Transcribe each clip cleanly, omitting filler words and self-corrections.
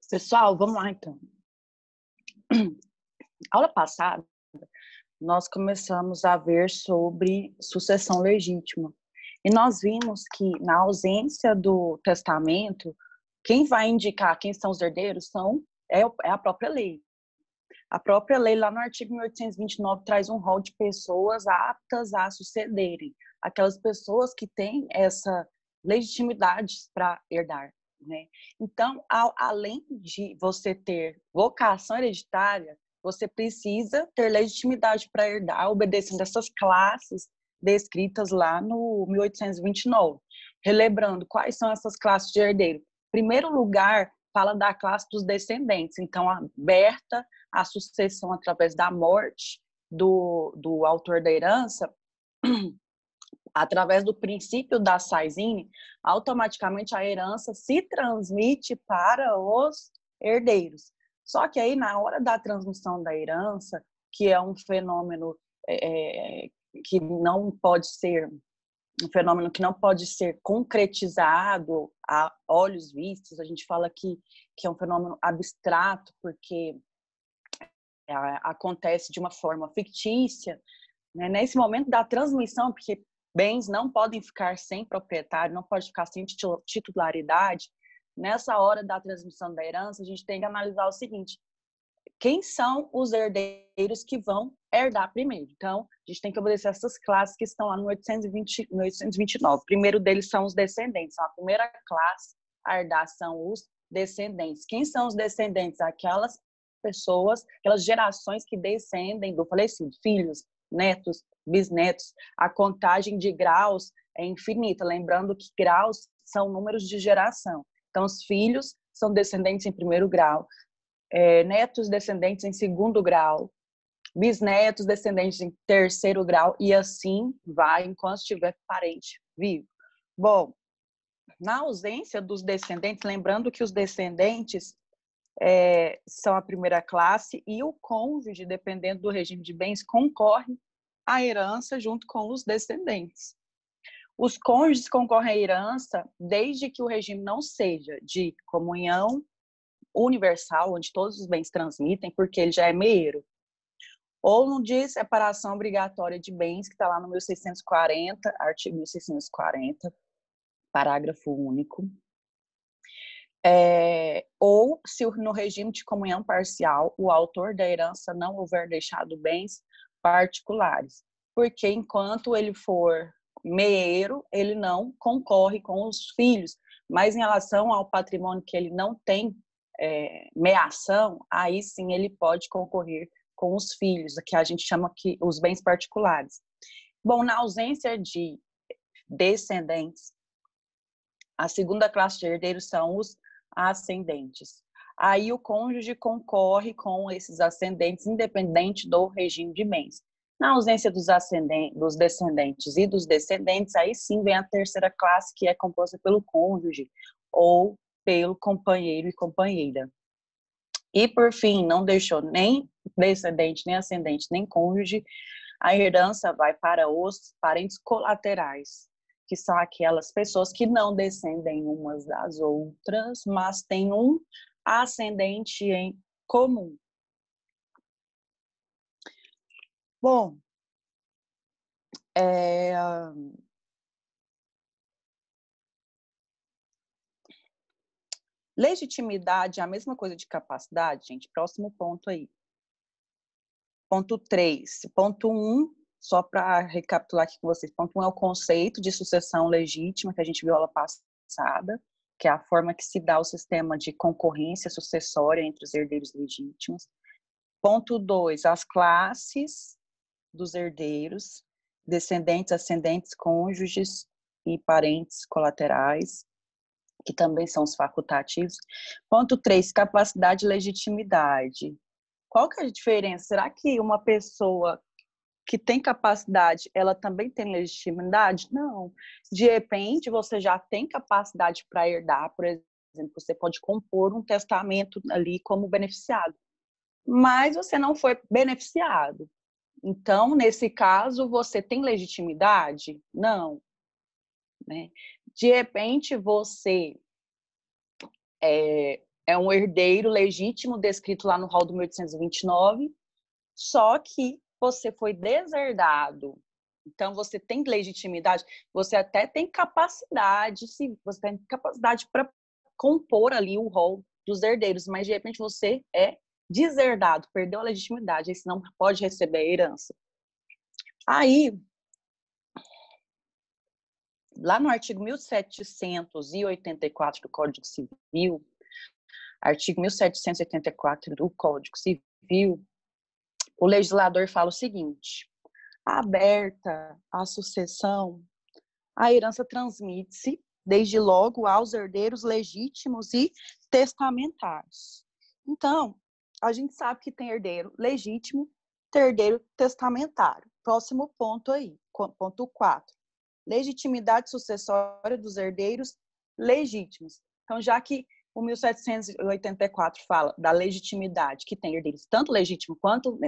Pessoal, vamos lá então. Aula passada, nós começamos a ver sobre sucessão legítima. E nós vimos que, na ausência do testamento, quem vai indicar quem são os herdeiros é a própria lei. A própria lei, lá no artigo 1829, traz um rol de pessoas aptas a sucederem. Aquelas pessoas que têm essa legitimidade para herdar. Né? Então, além de você ter vocação hereditária, você precisa ter legitimidade para herdar, obedecendo essas classes descritas lá no 1829. Relembrando, quais são essas classes de herdeiro? Em primeiro lugar, fala da classe dos descendentes. Então, aberta a sucessão através da morte do autor da herança, através do princípio da Saizine, automaticamente a herança se transmite para os herdeiros. Só que aí, na hora da transmissão da herança, que é um fenômeno que não pode ser concretizado a olhos vistos, a gente fala que é um fenômeno abstrato, porque acontece de uma forma fictícia, né? Nesse momento da transmissão, porque bens não podem ficar sem proprietário, não pode ficar sem titularidade, nessa hora da transmissão da herança, a gente tem que analisar o seguinte: quem são os herdeiros que vão herdar primeiro? Então, a gente tem que obedecer essas classes que estão lá no 1829. O primeiro deles são os descendentes. A primeira classe a herdar são os descendentes. Quem são os descendentes? Aquelas pessoas, aquelas gerações que descendem do falecido, filhos, netos, bisnetos. A contagem de graus é infinita, lembrando que graus são números de geração. Então, os filhos são descendentes em primeiro grau, netos descendentes em segundo grau, bisnetos descendentes em terceiro grau, e assim vai enquanto estiver parente vivo. Bom, na ausência dos descendentes, lembrando que os descendentes são a primeira classe, e o cônjuge, dependendo do regime de bens, concorre à herança junto com os descendentes. Os cônjuges concorrem à herança desde que o regime não seja de comunhão universal, onde todos os bens transmitem, porque ele já é meieiro, ou no de separação obrigatória de bens, que está lá no 1640, artigo 1640, parágrafo único, ou se no regime de comunhão parcial o autor da herança não houver deixado bens particulares, porque enquanto ele for meieiro, ele não concorre com os filhos, mas em relação ao patrimônio que ele não tem meação, aí sim ele pode concorrer com os filhos, que a gente chama que os bens particulares. Bom, na ausência de descendentes, a segunda classe de herdeiros são os ascendentes. Aí o cônjuge concorre com esses ascendentes, independente do regime de bens. Na ausência dos descendentes e dos descendentes, aí sim vem a terceira classe, que é composta pelo cônjuge ou pelo companheiro e companheira. E, por fim, não deixou nem descendente, nem ascendente, nem cônjuge, a herança vai para os parentes colaterais, que são aquelas pessoas que não descendem umas das outras, mas têm um ascendente em comum. Bom, legitimidade é a mesma coisa de capacidade, gente? Próximo ponto aí. Ponto 3. Ponto 1, só para recapitular aqui com vocês. Ponto 1 é o conceito de sucessão legítima, que a gente viu aula passada, que é a forma que se dá o sistema de concorrência sucessória entre os herdeiros legítimos. Ponto 2, as classes dos herdeiros, descendentes, ascendentes, cônjuges e parentes colaterais, que também são os facultativos. Ponto 3, capacidade e legitimidade. Qual que é a diferença? Será que uma pessoa que tem capacidade, ela também tem legitimidade? Não. De repente, você já tem capacidade para herdar, por exemplo, você pode compor um testamento ali como beneficiado, mas você não foi beneficiado. Então, nesse caso, você tem legitimidade? Não. Né? De repente, você é é um herdeiro legítimo descrito lá no rol do 1829, só que você foi deserdado. Então, você tem legitimidade, você até tem capacidade, se você tem capacidade para compor ali o rol dos herdeiros, mas de repente você é deserdado, perdeu a legitimidade, aí você não pode receber a herança. Aí, lá no artigo 1784 do Código Civil, artigo 1784 do Código Civil, o legislador fala o seguinte: aberta a sucessão, a herança transmite-se, desde logo, aos herdeiros legítimos e testamentários. Então, a gente sabe que tem herdeiro legítimo, tem herdeiro testamentário. Próximo ponto aí, ponto 4. Legitimidade sucessória dos herdeiros legítimos. Então, já que o 1784 fala da legitimidade, que tem herdeiros tanto legítimos quanto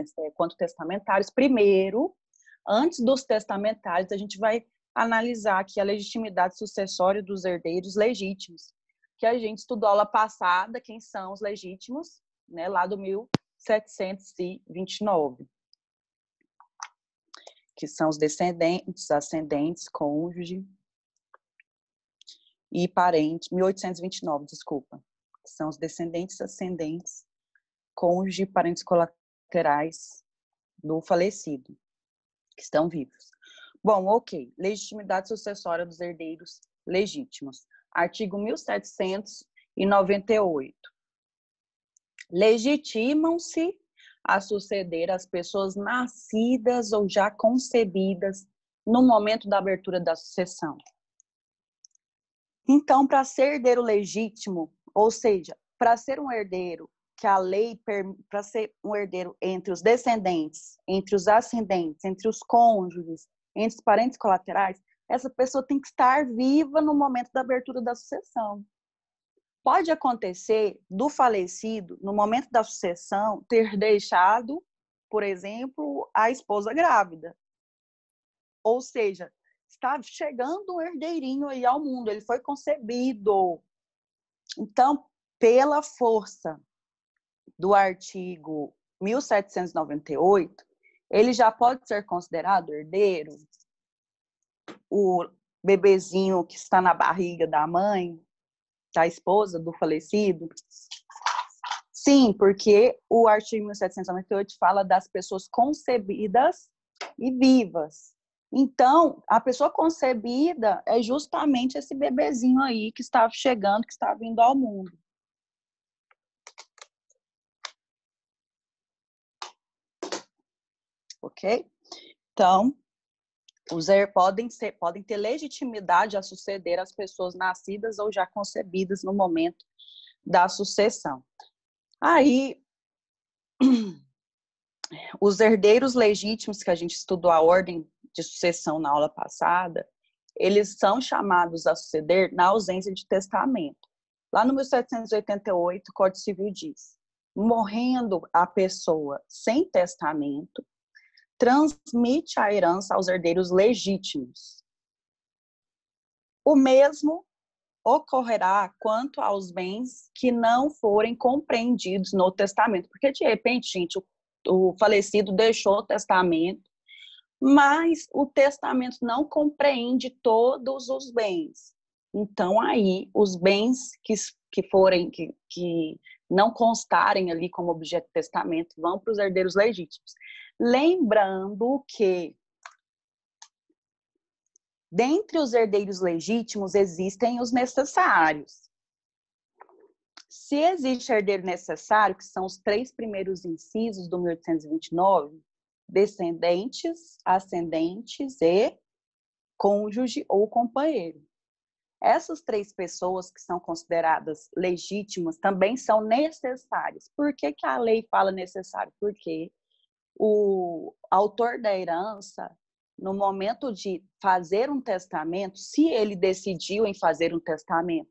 testamentários, primeiro, antes dos testamentários, a gente vai analisar aqui a legitimidade sucessória dos herdeiros legítimos, que a gente estudou aula passada, quem são os legítimos, né, lá do 1729, que são os descendentes, ascendentes, cônjuge e parentes, 1829, desculpa, que são os descendentes, ascendentes, cônjuge e parentes colaterais do falecido, que estão vivos. Bom, ok. Legitimidade sucessória dos herdeiros legítimos. Artigo 1798. Legitimam-se a suceder as pessoas nascidas ou já concebidas no momento da abertura da sucessão. Então, para ser herdeiro legítimo, ou seja, para ser um herdeiro que a lei, para ser um herdeiro entre os descendentes, entre os ascendentes, entre os cônjuges, entre os parentes colaterais, essa pessoa tem que estar viva no momento da abertura da sucessão. Pode acontecer do falecido, no momento da sucessão, ter deixado, por exemplo, a esposa grávida. Ou seja, está chegando um herdeirinho aí ao mundo, ele foi concebido. Então, pela força do artigo 1798, ele já pode ser considerado herdeiro? O bebezinho que está na barriga da mãe, da esposa do falecido? Sim, porque o artigo 1798 fala das pessoas concebidas e vivas. Então, a pessoa concebida é justamente esse bebezinho aí que está chegando, que está vindo ao mundo. Ok? Então, os podem ter legitimidade a suceder as pessoas nascidas ou já concebidas no momento da sucessão. Aí, os herdeiros legítimos, que a gente estudou a ordem de sucessão na aula passada, eles são chamados a suceder na ausência de testamento. Lá no 1788, o Código Civil diz: morrendo a pessoa sem testamento, transmite a herança aos herdeiros legítimos. O mesmo ocorrerá quanto aos bens que não forem compreendidos no testamento. Porque, de repente, gente, o falecido deixou o testamento, mas o testamento não compreende todos os bens. Então, aí, os bens que não constarem ali como objeto de testamento vão para os herdeiros legítimos. Lembrando que, dentre os herdeiros legítimos, existem os necessários. Se existe herdeiro necessário, que são os 3 primeiros incisos do 1829, descendentes, ascendentes e cônjuge ou companheiro. Essas 3 pessoas que são consideradas legítimas também são necessárias. Por que a lei fala necessário? Porque o autor da herança, no momento de fazer um testamento, se ele decidiu em fazer um testamento,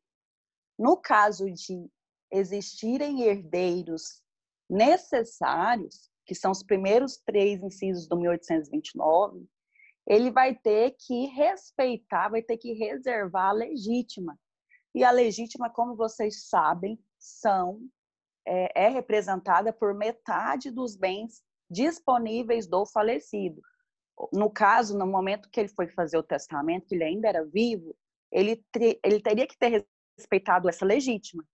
no caso de existirem herdeiros necessários, que são os primeiros 3 incisos do 1829, ele vai ter que respeitar, vai ter que reservar a legítima. E a legítima, como vocês sabem, é representada por metade dos bens disponíveis do falecido. No caso, no momento que ele foi fazer o testamento, que ele ainda era vivo, ele teria que ter respeitado essa legítima.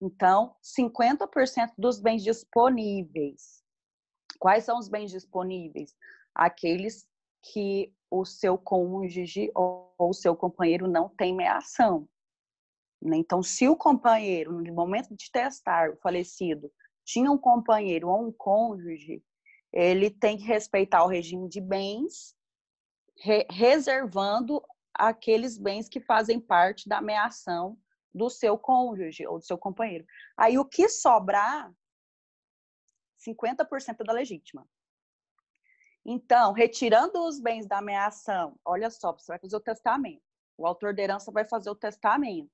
Então, 50% dos bens disponíveis. Quais são os bens disponíveis? Aqueles que o seu cônjuge ou o seu companheiro não tem meação. Então, se o companheiro, no momento de testar, o falecido, tinha um companheiro ou um cônjuge, ele tem que respeitar o regime de bens, reservando aqueles bens que fazem parte da meação do seu cônjuge ou do seu companheiro. Aí, o que sobrar, 50% da legítima. Então, retirando os bens da meação, olha só, você vai fazer o testamento. O autor da herança vai fazer o testamento.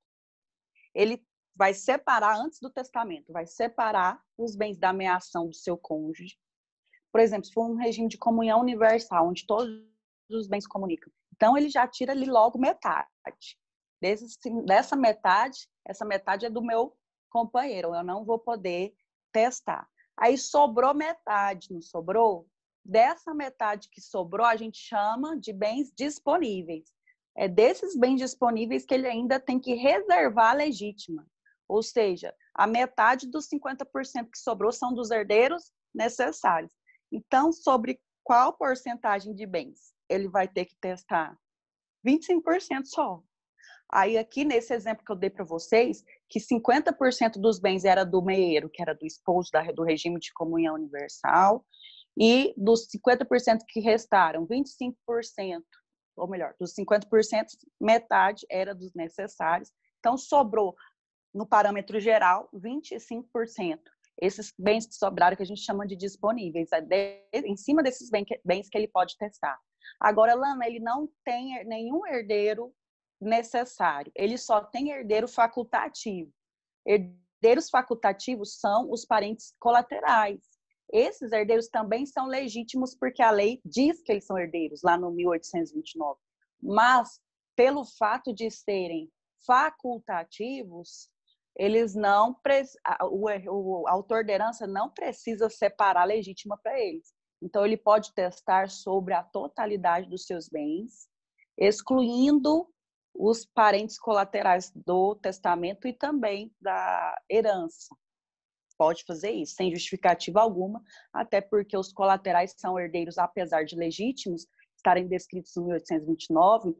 Ele vai separar, antes do testamento, vai separar os bens da meação do seu cônjuge. Por exemplo, se for um regime de comunhão universal, onde todos os bens comunicam. Então, ele já tira ali logo metade. Dessa metade, essa metade é do meu companheiro, eu não vou poder testar. Aí sobrou metade, não sobrou? Dessa metade que sobrou, a gente chama de bens disponíveis. É desses bens disponíveis que ele ainda tem que reservar a legítima. Ou seja, a metade dos 50% que sobrou são dos herdeiros necessários. Então, sobre qual porcentagem de bens ele vai ter que testar? 25% só. Aí aqui, nesse exemplo que eu dei para vocês, que 50% dos bens era do meieiro, que era do esposo do regime de comunhão universal, e dos 50% que restaram, 25%, ou melhor, dos 50%, metade era dos necessários. Então, sobrou, no parâmetro geral, 25%. Esses bens que sobraram, que a gente chama de disponíveis, em cima desses bens que ele pode testar. Agora, Lana, ele não tem nenhum herdeiro necessário, ele só tem herdeiro facultativo. Herdeiros facultativos são os parentes colaterais. Esses herdeiros também são legítimos porque a lei diz que eles são herdeiros, lá no 1829. Mas, pelo fato de serem facultativos, eles não, o autor da herança não precisa separar a legítima para eles. Então, ele pode testar sobre a totalidade dos seus bens, excluindo os parentes colaterais do testamento e também da herança. Pode fazer isso, sem justificativa alguma, até porque os colaterais são herdeiros, apesar de legítimos, estarem descritos no 1829,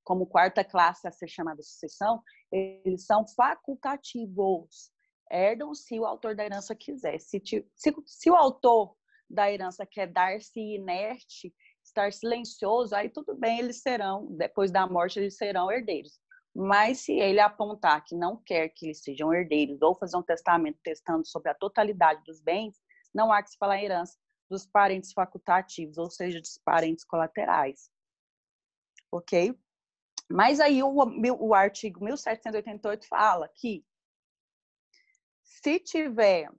como quarta classe a ser chamada sucessão, eles são facultativos. Herdam se o autor da herança quiser. Se o autor da herança quer dar-se inerte, estar silencioso, aí tudo bem, eles serão, depois da morte, eles serão herdeiros. Mas se ele apontar que não quer que eles sejam herdeiros ou fazer um testamento testando sobre a totalidade dos bens, não há que se falar em herança dos parentes facultativos, ou seja, dos parentes colaterais. Ok? Mas aí o artigo 1788 fala que se tiver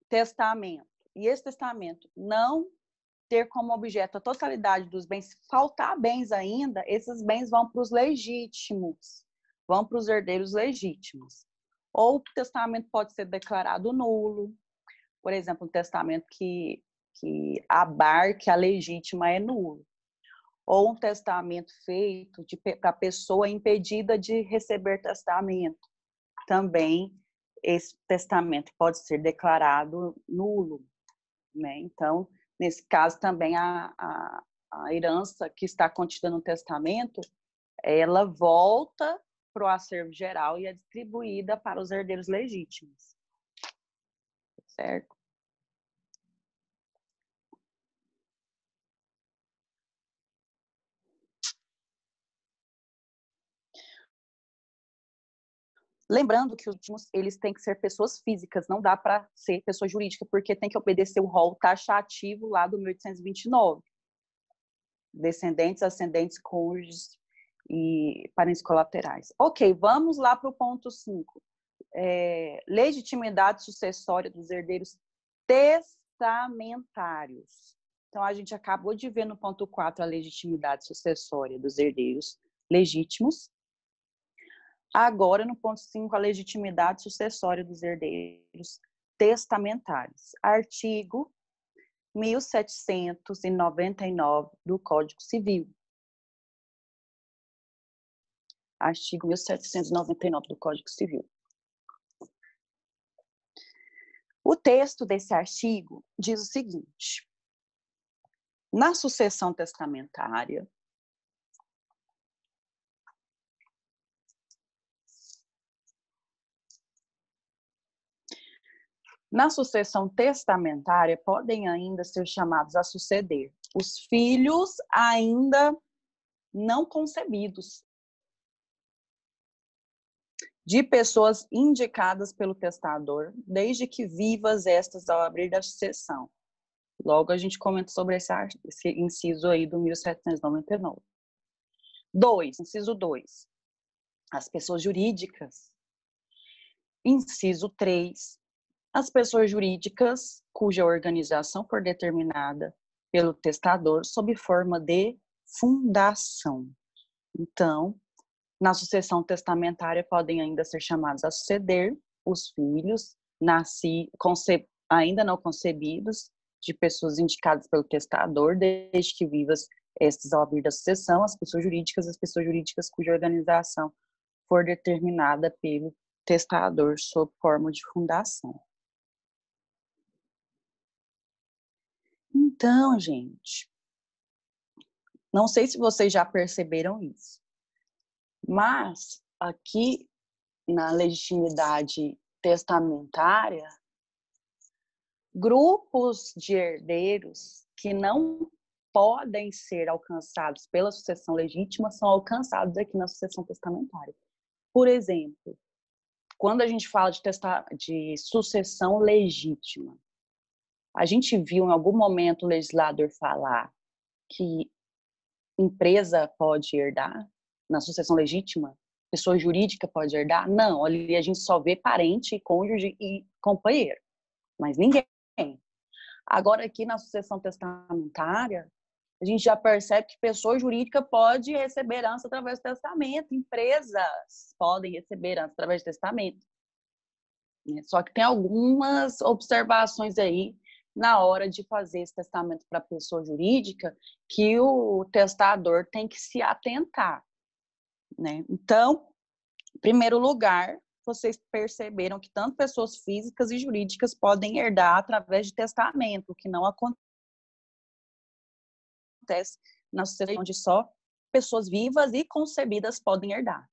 testamento e esse testamento não ter como objeto a totalidade dos bens, se faltar bens ainda, esses bens vão para os legítimos, vão para os herdeiros legítimos. Ou o testamento pode ser declarado nulo, por exemplo, um testamento que abarque a legítima é nulo. Ou um testamento feito para a pessoa impedida de receber testamento. Também esse testamento pode ser declarado nulo, né? Então, nesse caso também a herança que está contida no testamento, ela volta para o acervo geral e é distribuída para os herdeiros legítimos. Certo? Lembrando que os últimos, eles têm que ser pessoas físicas, não dá para ser pessoa jurídica, porque tem que obedecer o rol taxativo lá do 1829. Descendentes, ascendentes, cônjuges e parentes colaterais. Ok, vamos lá para o ponto 5. Legitimidade sucessória dos herdeiros testamentários. Então, a gente acabou de ver no ponto 4 a legitimidade sucessória dos herdeiros legítimos. Agora, no ponto 5, a legitimidade sucessória dos herdeiros testamentários. Artigo 1799 do Código Civil. Artigo 1799 do Código Civil. O texto desse artigo diz o seguinte: na sucessão testamentária, podem ainda ser chamados a suceder os filhos ainda não concebidos de pessoas indicadas pelo testador, desde que vivas estas ao abrir da sucessão. Logo, a gente comenta sobre esse inciso aí do 1799. 2, inciso 2. As pessoas jurídicas. Inciso 3. As pessoas jurídicas cuja organização for determinada pelo testador sob forma de fundação. Então, na sucessão testamentária podem ainda ser chamados a suceder os filhos ainda não concebidos de pessoas indicadas pelo testador, desde que vivas estes ao abrir da sucessão, as pessoas jurídicas cuja organização for determinada pelo testador sob forma de fundação. Então, gente, não sei se vocês já perceberam isso, mas aqui na legitimidade testamentária, grupos de herdeiros que não podem ser alcançados pela sucessão legítima são alcançados aqui na sucessão testamentária. Por exemplo, quando a gente fala de sucessão legítima, a gente viu em algum momento o legislador falar que empresa pode herdar na sucessão legítima? Pessoa jurídica pode herdar? Não, ali a gente só vê parente, cônjuge e companheiro, mas ninguém. Agora, aqui na sucessão testamentária, a gente já percebe que pessoa jurídica pode receber herança através do testamento, empresas podem receber herança através do testamento. Só que tem algumas observações aí na hora de fazer esse testamento para a pessoa jurídica que o testador tem que se atentar, né? Então, em primeiro lugar, vocês perceberam que tanto pessoas físicas e jurídicas podem herdar através de testamento, o que não acontece na sociedade onde só pessoas vivas e concebidas podem herdar.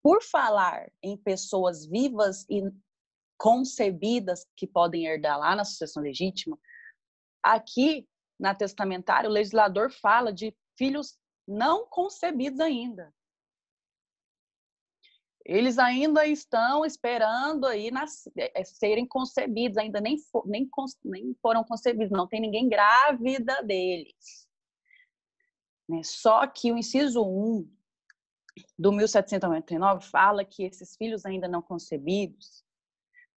Por falar em pessoas vivas e concebidas que podem herdar lá na sucessão legítima, aqui na testamentária o legislador fala de filhos não concebidos ainda. Eles ainda estão esperando aí serem concebidos, ainda nem foram concebidos, não tem ninguém grávida deles. Só que o inciso 1 do 1799 fala que esses filhos ainda não concebidos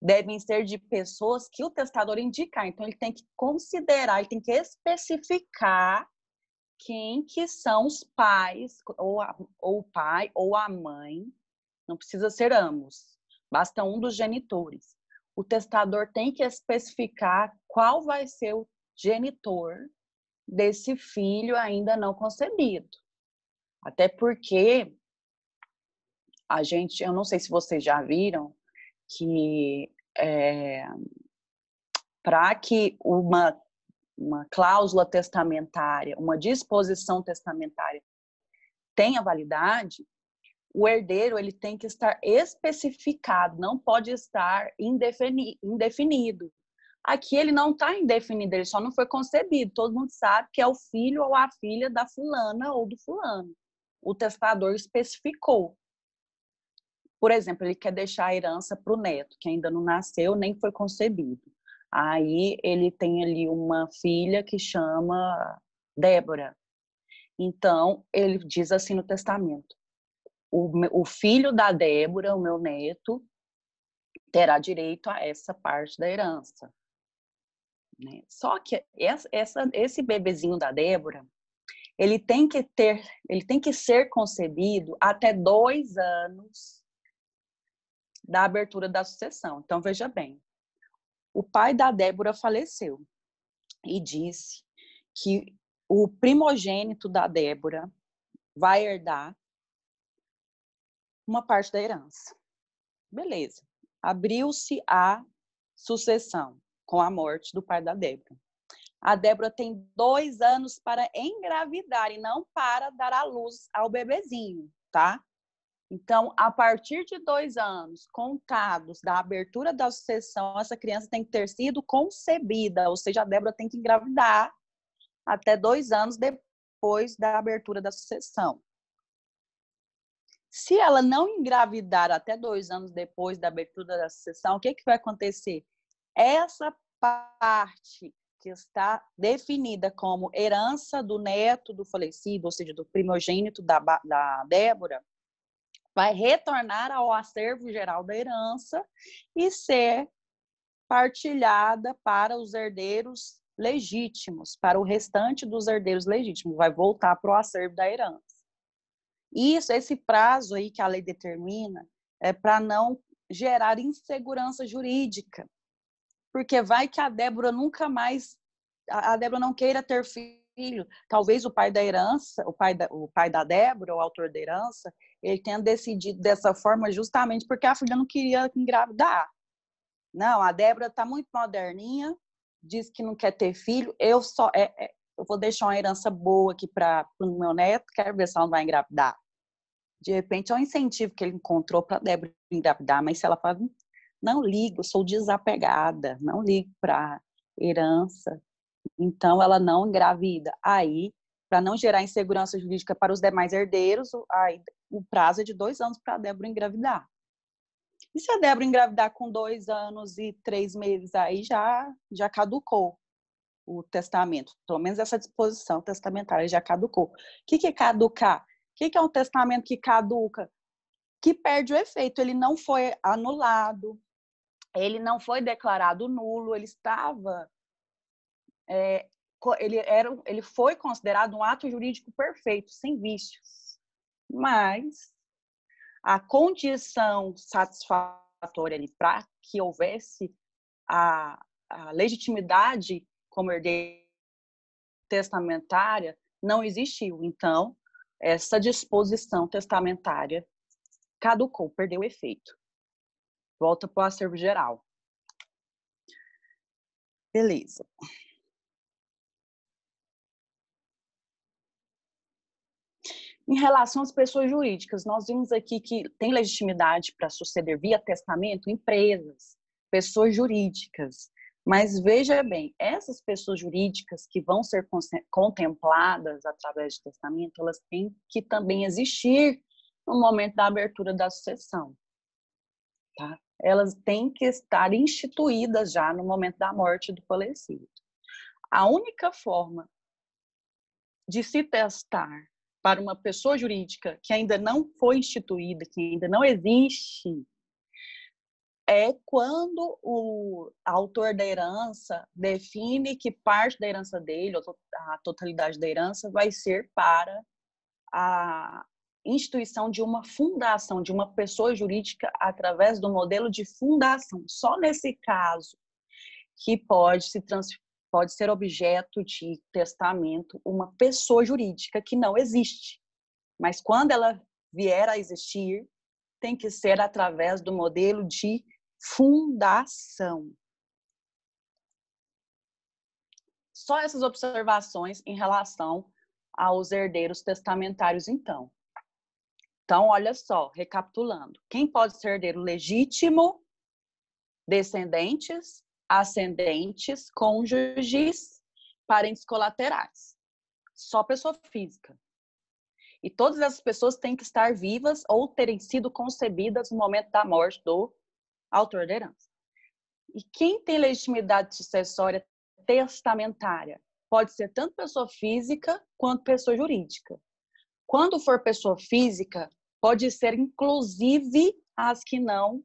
devem ser de pessoas que o testador indicar. Então, ele tem que considerar, ele tem que especificar quem que são os pais, ou o pai ou a mãe. Não precisa ser ambos, basta um dos genitores. O testador tem que especificar qual vai ser o genitor desse filho ainda não concebido. Até porque eu não sei se vocês já viram, que para que uma cláusula testamentária, uma disposição testamentária tenha validade, o herdeiro ele tem que estar especificado, não pode estar indefinido. Aqui ele não está indefinido, ele só não foi concebido. Todo mundo sabe que é o filho ou a filha da fulana ou do fulano. O testador especificou. Por exemplo, ele quer deixar a herança para o neto, que ainda não nasceu, nem foi concebido. Aí ele tem ali uma filha que chama Débora. Então, ele diz assim no testamento: o filho da Débora, o meu neto, terá direito a essa parte da herança. Só que esse bebezinho da Débora, ele tem que ser concebido até 2 anos da abertura da sucessão. Então, veja bem, o pai da Débora faleceu e disse que o primogênito da Débora vai herdar uma parte da herança. Beleza. Abriu-se a sucessão com a morte do pai da Débora. A Débora tem 2 anos para engravidar e não para dar à luz ao bebezinho, tá? Então, a partir de 2 anos contados da abertura da sucessão, essa criança tem que ter sido concebida, ou seja, a Débora tem que engravidar até 2 anos depois da abertura da sucessão. Se ela não engravidar até 2 anos depois da abertura da sucessão, o que vai acontecer? Essa parte que está definida como herança do neto do falecido, ou seja, do primogênito da Débora, vai retornar ao acervo geral da herança e ser partilhada para os herdeiros legítimos, para o restante dos herdeiros legítimos, vai voltar para o acervo da herança. Esse prazo aí que a lei determina é para não gerar insegurança jurídica, porque vai que a Débora nunca mais, a Débora não queira ter filho, talvez o pai da herança, o pai da Débora, o autor da herança, ele tenha decidido dessa forma justamente porque a filha não queria engravidar. Não, a Débora está muito moderninha, diz que não quer ter filho, eu vou deixar uma herança boa aqui para o meu neto, quero ver se ela não vai engravidar. De repente é um incentivo que ele encontrou para a Débora engravidar, mas se ela fala, não ligo, eu sou desapegada, não ligo para herança, então ela não engravida. Aí, para não gerar insegurança jurídica para os demais herdeiros, aí, o prazo é de 2 anos para a Débora engravidar. E se a Débora engravidar com 2 anos e 3 meses, aí já caducou o testamento. Pelo menos essa disposição testamentária já caducou. O que é caducar? O que é um testamento que caduca? Que perde o efeito. Ele não foi anulado, ele não foi declarado nulo, ele estava... ele foi considerado um ato jurídico perfeito, sem vícios. Mas a condição satisfatória para que houvesse a legitimidade como herdeiro testamentária não existiu. Então, essa disposição testamentária caducou, perdeu o efeito. Volta para o acervo geral. Beleza. Em relação às pessoas jurídicas, nós vimos aqui que tem legitimidade para suceder via testamento empresas, pessoas jurídicas. Mas veja bem, essas pessoas jurídicas que vão ser contempladas através de testamento, elas têm que também existir no momento da abertura da sucessão. Tá? Elas têm que estar instituídas já no momento da morte do falecido. A única forma de se testar para uma pessoa jurídica que ainda não foi instituída, que ainda não existe, é quando o autor da herança define que parte da herança dele, ou a totalidade da herança, vai ser para a instituição de uma fundação, de uma pessoa jurídica através do modelo de fundação. Só nesse caso que pode ser objeto de testamento uma pessoa jurídica que não existe. Mas quando ela vier a existir, tem que ser através do modelo de fundação. Só essas observações em relação aos herdeiros testamentários, então. Então, olha só, recapitulando. Quem pode ser herdeiro legítimo? Descendentes, ascendentes, cônjuges, parentes colaterais. Só pessoa física. E todas essas pessoas têm que estar vivas ou terem sido concebidas no momento da morte do autor da herança. E quem tem legitimidade sucessória testamentária? Pode ser tanto pessoa física quanto pessoa jurídica. Quando for pessoa física, pode ser inclusive as que não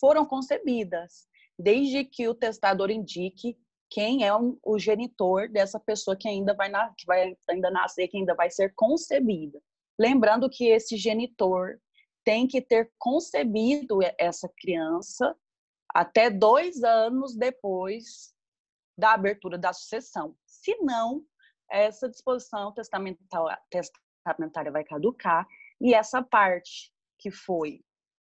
foram concebidas, desde que o testador indique quem é o genitor dessa pessoa que ainda vai nascer, que ainda vai ser concebida. Lembrando que esse genitor, tem que ter concebido essa criança até 2 anos depois da abertura da sucessão. Se não, essa disposição testamentária vai caducar e essa parte que foi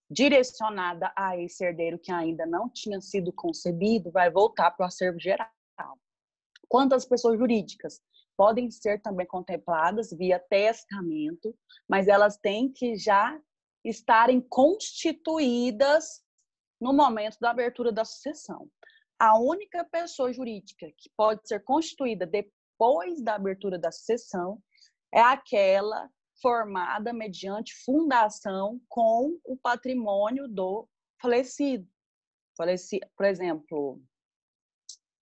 direcionada a esse herdeiro que ainda não tinha sido concebido vai voltar para o acervo geral. Quanto às pessoas jurídicas, podem ser também contempladas via testamento, mas elas têm que já estarem constituídas no momento da abertura da sucessão. A única pessoa jurídica que pode ser constituída depois da abertura da sucessão é aquela formada mediante fundação com o patrimônio do falecido. Por exemplo,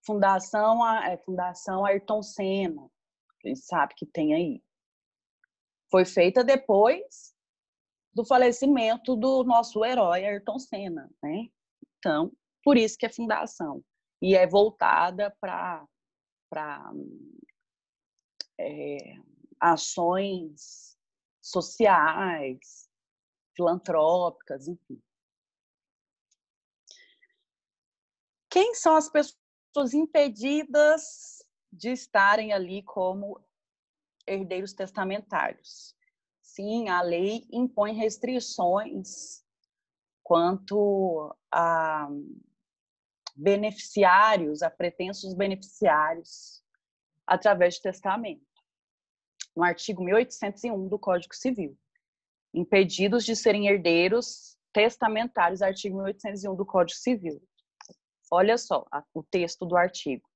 Fundação Ayrton Senna, a gente sabe que tem aí. Foi feita depois do falecimento do nosso herói Ayrton Senna, né? Então, por isso que é fundação. E é voltada para ações sociais, filantrópicas, enfim. Quem são as pessoas impedidas de estarem ali como herdeiros testamentários? Sim, a lei impõe restrições quanto a beneficiários, a pretensos beneficiários, através de testamento. No artigo 1801 do Código Civil. Impedidos de serem herdeiros testamentários, artigo 1801 do Código Civil. Olha só o texto do artigo.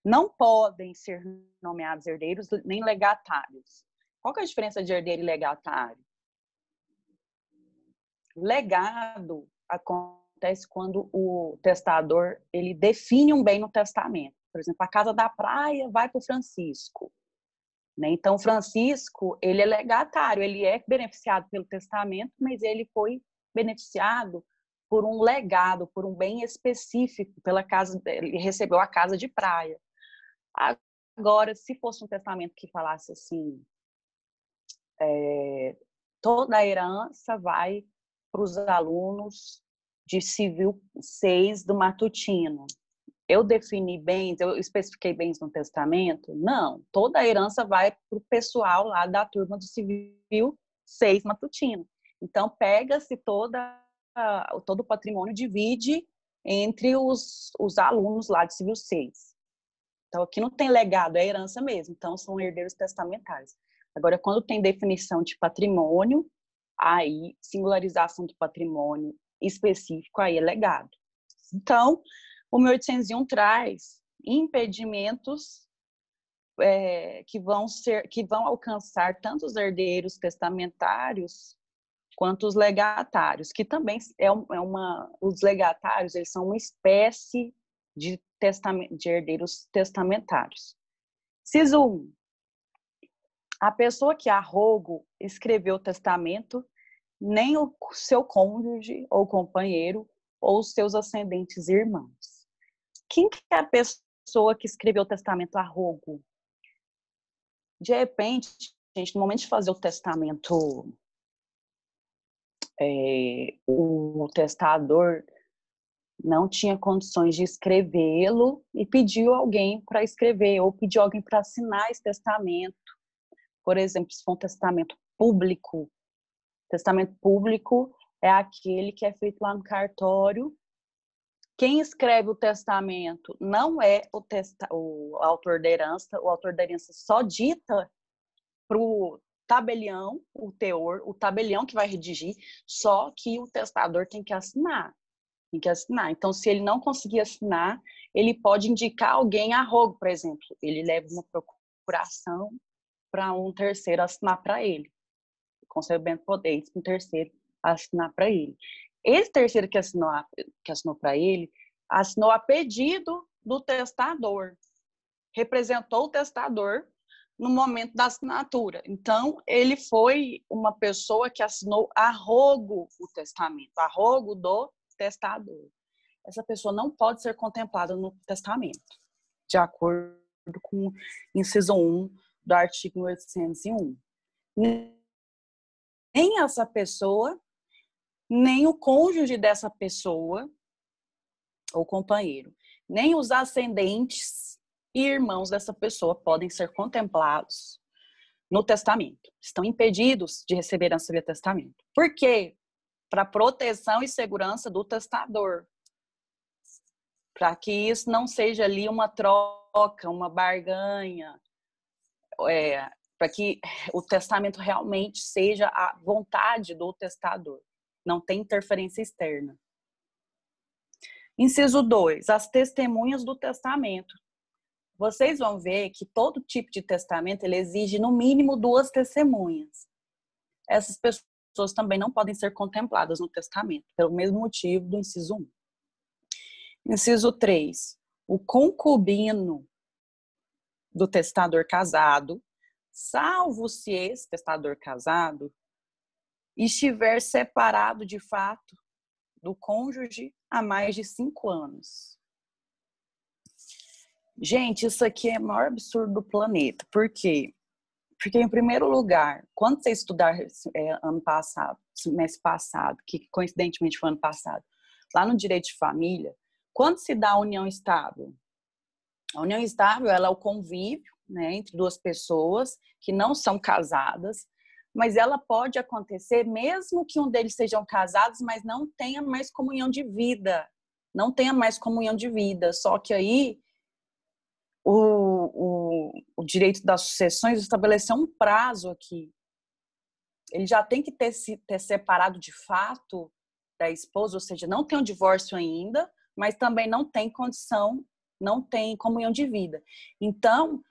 Não podem ser nomeados herdeiros nem legatários. Qual que é a diferença de herdeiro e legatário? Legado acontece quando o testador ele define um bem no testamento. Por exemplo, a casa da praia vai para o Francisco. Então, Francisco, ele é legatário, ele é beneficiado pelo testamento, mas ele foi beneficiado por um legado, por um bem específico, ele recebeu a casa de praia. Agora, se fosse um testamento que falasse assim, toda a herança vai para os alunos de Civil 6 do Matutino. Eu defini bens, eu especifiquei bens no testamento? Não, toda a herança vai para o pessoal lá da turma do Civil 6 Matutino. Então, pega-se todo o patrimônio, divide entre os alunos lá de Civil 6. Então, aqui não tem legado, é herança mesmo. Então, são herdeiros testamentários. Agora, quando tem definição de patrimônio, aí, singularização do patrimônio específico, aí é legado. Então, o 1801 traz impedimentos que vão alcançar tanto os herdeiros testamentários quanto os legatários, que também os legatários, eles são uma espécie de herdeiros testamentários. Inciso 1. A pessoa que a rogo escreveu o testamento, nem o seu cônjuge ou companheiro ou os seus ascendentes e irmãos. Quem que é a pessoa que escreveu o testamento a rogo? De repente, gente, no momento de fazer o testamento, o testador não tinha condições de escrevê-lo e pediu alguém para escrever, ou pediu alguém para assinar esse testamento. Por exemplo, se for um testamento público é aquele que é feito lá no cartório. Quem escreve o testamento não é o autor da herança. O autor da herança só dita para o tabelião, o teor, o tabelião que vai redigir, só que o testador tem que assinar. Então, se ele não conseguir assinar, ele pode indicar alguém a rogo, por exemplo. Ele leva uma procuração para um terceiro assinar para ele. Concebendo poderes para um terceiro assinar para ele. Esse terceiro que assinou para ele, assinou a pedido do testador. Representou o testador no momento da assinatura. Então, ele foi uma pessoa que assinou a rogo o testamento, a rogo do testador. Essa pessoa não pode ser contemplada no testamento, de acordo com o inciso 1 do artigo 1801. Nem essa pessoa nem o cônjuge dessa pessoa, ou companheiro, nem os ascendentes e irmãos dessa pessoa podem ser contemplados no testamento. Estão impedidos de receber herança via testamento. Por quê? Para proteção e segurança do testador. Para que isso não seja ali uma troca, uma barganha, para que o testamento realmente seja a vontade do testador. Não tem interferência externa. Inciso 2, as testemunhas do testamento. Vocês vão ver que todo tipo de testamento ele exige no mínimo 2 testemunhas. Essas pessoas também não podem ser contempladas no testamento, pelo mesmo motivo do inciso 1. Inciso 3, o concubino do testador casado, salvo se esse testador casado estiver separado de fato do cônjuge há mais de 5 anos. Gente, isso aqui é o maior absurdo do planeta. Por quê? Porque, em primeiro lugar, quando você estudar ano passado, semestre passado, que coincidentemente foi ano passado, lá no direito de família, quando se dá a união estável? A união estável ela é o convívio, né, entre 2 pessoas que não são casadas, mas ela pode acontecer mesmo que um deles sejam casados, mas não tenha mais comunhão de vida. Não tenha mais comunhão de vida. Só que aí o direito das sucessões estabeleceu um prazo aqui. Ele já tem que ter separado de fato da esposa, ou seja, não tem um divórcio ainda, mas também não tem condição, não tem comunhão de vida. Então,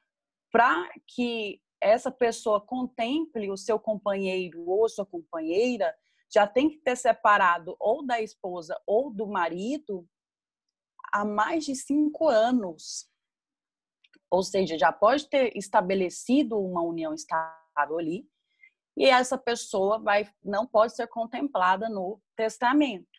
para que essa pessoa contemple o seu companheiro ou sua companheira, já tem que ter separado ou da esposa ou do marido há mais de 5 anos. Ou seja, já pode ter estabelecido uma união estável ali, e essa pessoa não pode ser contemplada no testamento.